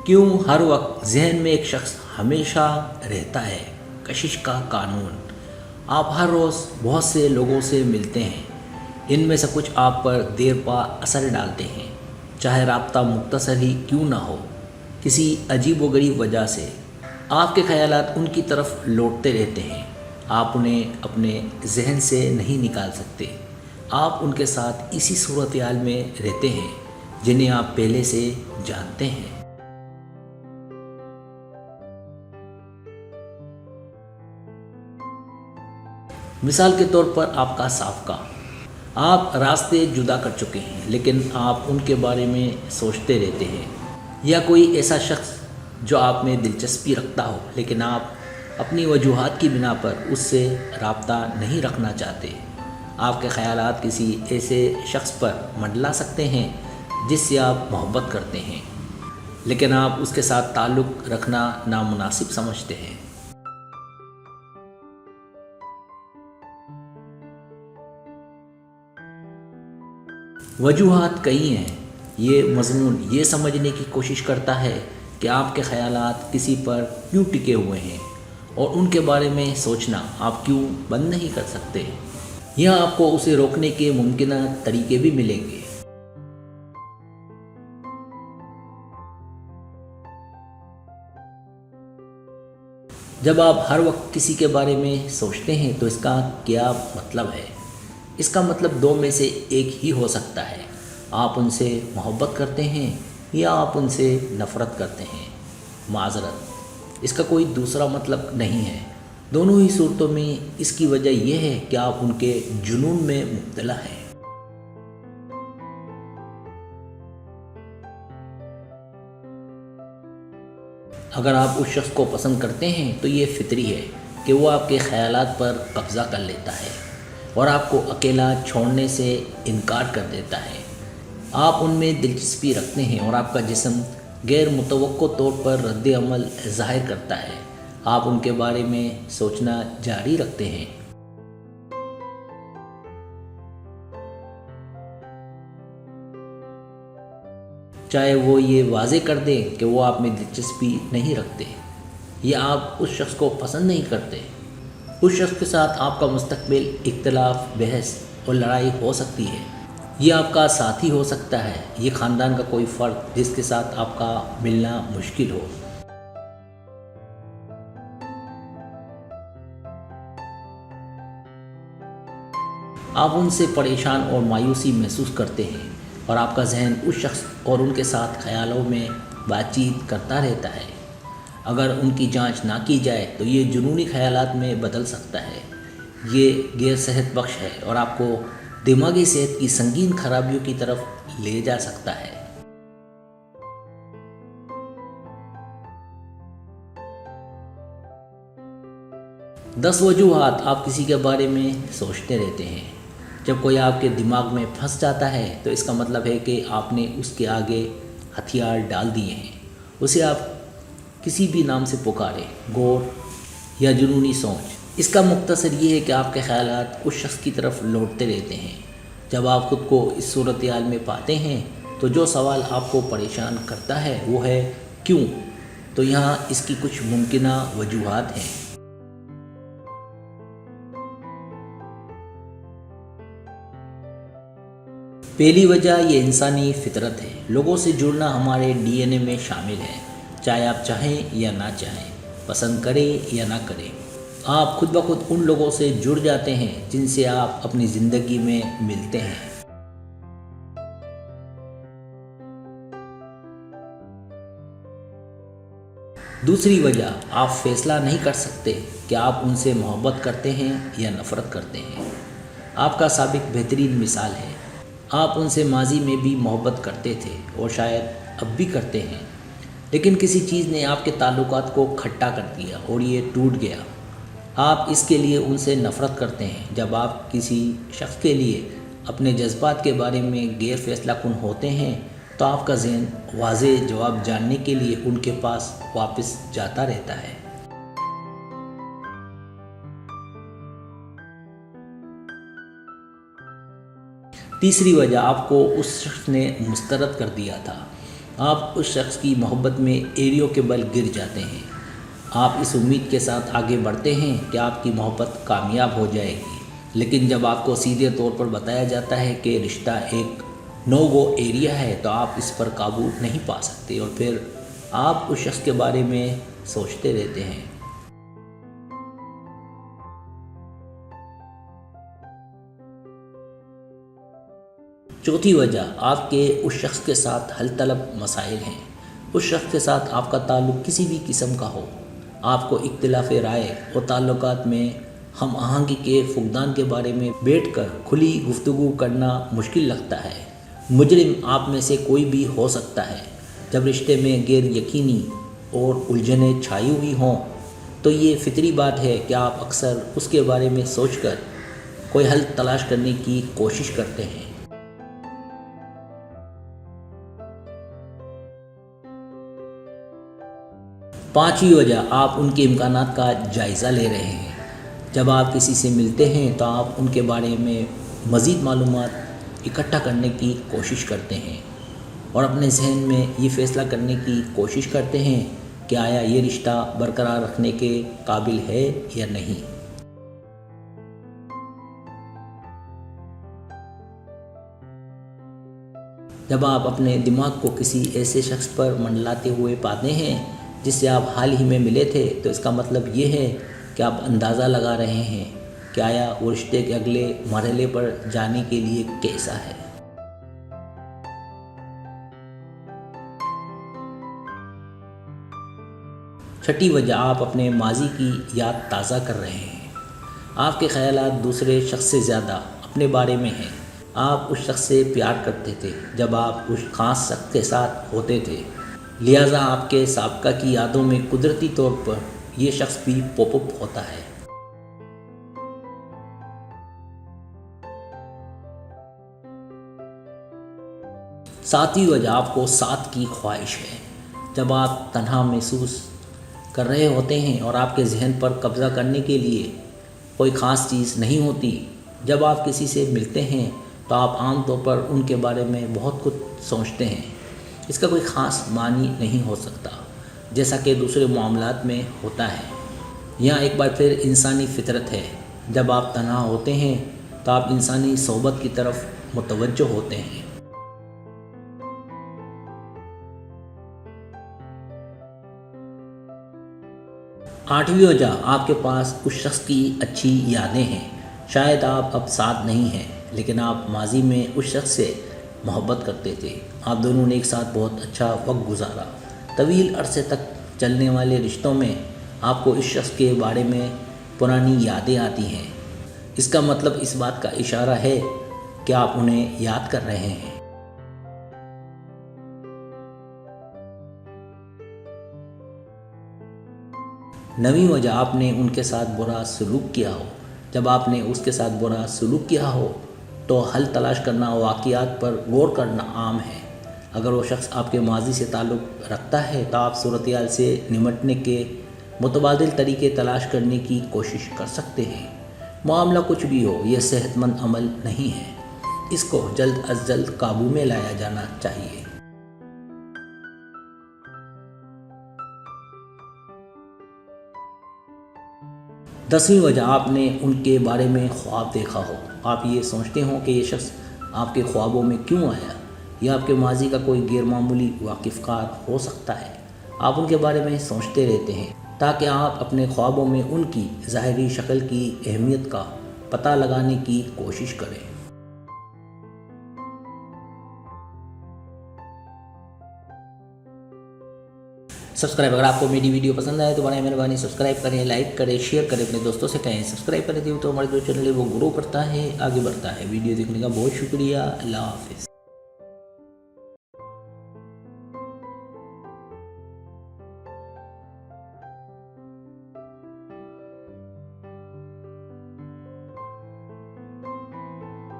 کیوں ہر وقت ذہن میں ایک شخص ہمیشہ رہتا ہے؟ کشش کا قانون۔ آپ ہر روز بہت سے لوگوں سے ملتے ہیں، ان میں سے کچھ آپ پر دیر پا اثر ڈالتے ہیں، چاہے رابطہ مختصر ہی کیوں نہ ہو۔ کسی عجیب و غریب وجہ سے آپ کے خیالات ان کی طرف لوٹتے رہتے ہیں، آپ انہیں اپنے ذہن سے نہیں نکال سکتے۔ آپ ان کے ساتھ اسی صورتحال میں رہتے ہیں جنہیں آپ پہلے سے جانتے ہیں۔ مثال کے طور پر آپ کا سابقہ، آپ راستے جدا کر چکے ہیں لیکن آپ ان کے بارے میں سوچتے رہتے ہیں، یا کوئی ایسا شخص جو آپ میں دلچسپی رکھتا ہو لیکن آپ اپنی وجوہات کی بنا پر اس سے رابطہ نہیں رکھنا چاہتے۔ آپ کے خیالات کسی ایسے شخص پر منڈلا سکتے ہیں جس سے آپ محبت کرتے ہیں لیکن آپ اس کے ساتھ تعلق رکھنا نامناسب سمجھتے ہیں۔ وجوہات کئی ہیں۔ یہ مضمون یہ سمجھنے کی کوشش کرتا ہے کہ آپ کے خیالات کسی پر کیوں ٹکے ہوئے ہیں اور ان کے بارے میں سوچنا آپ کیوں بند نہیں کر سکتے۔ یہاں آپ کو اسے روکنے کے ممکنہ طریقے بھی ملیں گے۔ جب آپ ہر وقت کسی کے بارے میں سوچتے ہیں تو اس کا کیا مطلب ہے؟ اس کا مطلب دو میں سے ایک ہی ہو سکتا ہے۔ آپ ان سے محبت کرتے ہیں یا آپ ان سے نفرت کرتے ہیں۔ معذرت، اس کا کوئی دوسرا مطلب نہیں ہے۔ دونوں ہی صورتوں میں اس کی وجہ یہ ہے کہ آپ ان کے جنون میں مبتلا ہیں۔ اگر آپ اس شخص کو پسند کرتے ہیں تو یہ فطری ہے کہ وہ آپ کے خیالات پر قبضہ کر لیتا ہے اور آپ کو اکیلا چھوڑنے سے انکار کر دیتا ہے۔ آپ ان میں دلچسپی رکھتے ہیں اور آپ کا جسم غیر متوقع طور پر رد عمل ظاہر کرتا ہے۔ آپ ان کے بارے میں سوچنا جاری رکھتے ہیں۔ چاہے وہ یہ واضح کر دیں کہ وہ آپ میں دلچسپی نہیں رکھتے یا آپ اس شخص کو پسند نہیں کرتے۔ اس شخص کے ساتھ آپ کا مستقبل اختلاف، بحث اور لڑائی ہو سکتی ہے۔ یہ آپ کا ساتھی ہو سکتا ہے، یہ خاندان کا کوئی فرد جس کے ساتھ آپ کا ملنا مشکل ہو۔ آپ ان سے پریشان اور مایوسی محسوس کرتے ہیں اور آپ کا ذہن اس شخص اور ان کے ساتھ خیالوں میں بات چیت کرتا رہتا ہے۔ اگر ان کی جانچ نہ کی جائے تو یہ جنونی خیالات میں بدل سکتا ہے۔ یہ غیر صحت بخش ہے اور آپ کو دماغی صحت کی سنگین خرابیوں کی طرف لے جا سکتا ہے۔ 10 وجوہات آپ کسی کے بارے میں سوچتے رہتے ہیں۔ جب کوئی آپ کے دماغ میں پھنس جاتا ہے تو اس کا مطلب ہے کہ آپ نے اس کے آگے ہتھیار ڈال دیے ہیں۔ اسے آپ کسی بھی نام سے پکاریں، غور یا جنونی سوچ۔ اس کا مختصر یہ ہے کہ آپ کے خیالات اس شخص کی طرف لوٹتے رہتے ہیں۔ جب آپ خود کو اس صورتحال میں پاتے ہیں تو جو سوال آپ کو پریشان کرتا ہے وہ ہے کیوں؟ تو یہاں اس کی کچھ ممکنہ وجوہات ہیں۔ پہلی وجہ یہ انسانی فطرت ہے۔ لوگوں سے جڑنا ہمارے ڈی این اے میں شامل ہے، چاہے آپ چاہیں یا نہ چاہیں، پسند کریں یا نہ کریں۔ آپ خود بخود ان لوگوں سے جڑ جاتے ہیں جن سے آپ اپنی زندگی میں ملتے ہیں۔ دوسری وجہ، آپ فیصلہ نہیں کر سکتے کہ آپ ان سے محبت کرتے ہیں یا نفرت کرتے ہیں۔ آپ کا سابق بہترین مثال ہے۔ آپ ان سے ماضی میں بھی محبت کرتے تھے اور شاید اب بھی کرتے ہیں، لیکن کسی چیز نے آپ کے تعلقات کو کھٹا کر دیا اور یہ ٹوٹ گیا۔ آپ اس کے لیے ان سے نفرت کرتے ہیں۔ جب آپ کسی شخص کے لیے اپنے جذبات کے بارے میں غیر فیصلہ کن ہوتے ہیں تو آپ کا ذہن واضح جواب جاننے کے لیے ان کے پاس واپس جاتا رہتا ہے۔ تیسری وجہ، آپ کو اس شخص نے مسترد کر دیا تھا۔ آپ اس شخص کی محبت میں ایڑیوں کے بل گر جاتے ہیں۔ آپ اس امید کے ساتھ آگے بڑھتے ہیں کہ آپ کی محبت کامیاب ہو جائے گی، لیکن جب آپ کو سیدھے طور پر بتایا جاتا ہے کہ رشتہ ایک نو گو ایریا ہے تو آپ اس پر قابو نہیں پا سکتے اور پھر آپ اس شخص کے بارے میں سوچتے رہتے ہیں۔ چوتھی وجہ آپ کے اس شخص کے ساتھ حل طلب مسائل ہیں۔ اس شخص کے ساتھ آپ کا تعلق کسی بھی قسم کا ہو، آپ کو اختلاف رائے اور تعلقات میں ہم آہنگی کے فقدان کے بارے میں بیٹھ کر کھلی گفتگو کرنا مشکل لگتا ہے۔ مجرم آپ میں سے کوئی بھی ہو سکتا ہے۔ جب رشتے میں غیر یقینی اور الجھنیں چھائی ہوئی ہوں تو یہ فطری بات ہے کہ آپ اکثر اس کے بارے میں سوچ کر کوئی حل تلاش کرنے کی کوشش کرتے ہیں۔ پانچویں وجہ آپ ان کے امکانات کا جائزہ لے رہے ہیں۔ جب آپ کسی سے ملتے ہیں تو آپ ان کے بارے میں مزید معلومات اکٹھا کرنے کی کوشش کرتے ہیں اور اپنے ذہن میں یہ فیصلہ کرنے کی کوشش کرتے ہیں کہ آیا یہ رشتہ برقرار رکھنے کے قابل ہے یا نہیں۔ جب آپ اپنے دماغ کو کسی ایسے شخص پر منڈلاتے ہوئے پاتے ہیں جس سے آپ حال ہی میں ملے تھے تو اس کا مطلب یہ ہے کہ آپ اندازہ لگا رہے ہیں کہ آیا وہ رشتے کے اگلے مرحلے پر جانے کے لیے کیسا ہے۔ چھٹی وجہ آپ اپنے ماضی کی یاد تازہ کر رہے ہیں۔ آپ کے خیالات دوسرے شخص سے زیادہ اپنے بارے میں ہیں۔ آپ اس شخص سے پیار کرتے تھے جب آپ اس خاص شخص کے ساتھ ہوتے تھے، لہٰذا آپ کے سابقہ کی یادوں میں قدرتی طور پر یہ شخص بھی پاپ اپ ہوتا ہے۔ ساتویں وجہ آپ کو ساتھ کی خواہش ہے۔ جب آپ تنہا محسوس کر رہے ہوتے ہیں اور آپ کے ذہن پر قبضہ کرنے کے لیے کوئی خاص چیز نہیں ہوتی، جب آپ کسی سے ملتے ہیں تو آپ عام طور پر ان کے بارے میں بہت کچھ سوچتے ہیں۔ اس کا کوئی خاص معنی نہیں ہو سکتا، جیسا کہ دوسرے معاملات میں ہوتا ہے۔ یہاں ایک بار پھر انسانی فطرت ہے۔ جب آپ تنہا ہوتے ہیں تو آپ انسانی صحبت کی طرف متوجہ ہوتے ہیں۔ آٹھویں وجہ آپ کے پاس اس شخص کی اچھی یادیں ہیں۔ شاید آپ اب ساتھ نہیں ہیں، لیکن آپ ماضی میں اس شخص سے محبت کرتے تھے۔ آپ دونوں نے ایک ساتھ بہت اچھا وقت گزارا۔ طویل عرصے تک چلنے والے رشتوں میں آپ کو اس شخص کے بارے میں پرانی یادیں آتی ہیں۔ اس کا مطلب اس بات کا اشارہ ہے کہ آپ انہیں یاد کر رہے ہیں۔ نویں وجہ آپ نے ان کے ساتھ برا سلوک کیا ہو۔ جب آپ نے اس کے ساتھ برا سلوک کیا ہو تو حل تلاش کرنا، واقعات پر غور کرنا عام ہے۔ اگر وہ شخص آپ کے ماضی سے تعلق رکھتا ہے تو آپ صورتحال سے نمٹنے کے متبادل طریقے تلاش کرنے کی کوشش کر سکتے ہیں۔ معاملہ کچھ بھی ہو، یہ صحت مند عمل نہیں ہے۔ اس کو جلد از جلد قابو میں لایا جانا چاہیے۔ 10ویں وجہ آپ نے ان کے بارے میں خواب دیکھا ہو۔ آپ یہ سوچتے ہوں کہ یہ شخص آپ کے خوابوں میں کیوں آیا۔ یہ آپ کے ماضی کا کوئی غیر معمولی واقف کار ہو سکتا ہے۔ آپ ان کے بارے میں سوچتے رہتے ہیں تاکہ آپ اپنے خوابوں میں ان کی ظاہری شکل کی اہمیت کا پتہ لگانے کی کوشش کریں۔ سبسکرائب، اگر آپ کو میری ویڈیو پسند آئے تو برائے مہربانی سبسکرائب کریں، لائک کریں، شیئر کریں، اپنے دوستوں سے کہیں سبسکرائب کریں تو ہمارے جو چینل ہے وہ گرو کرتا ہے، آگے بڑھتا ہے۔ ویڈیو دیکھنے کا بہت شکریہ۔ اللہ حافظ۔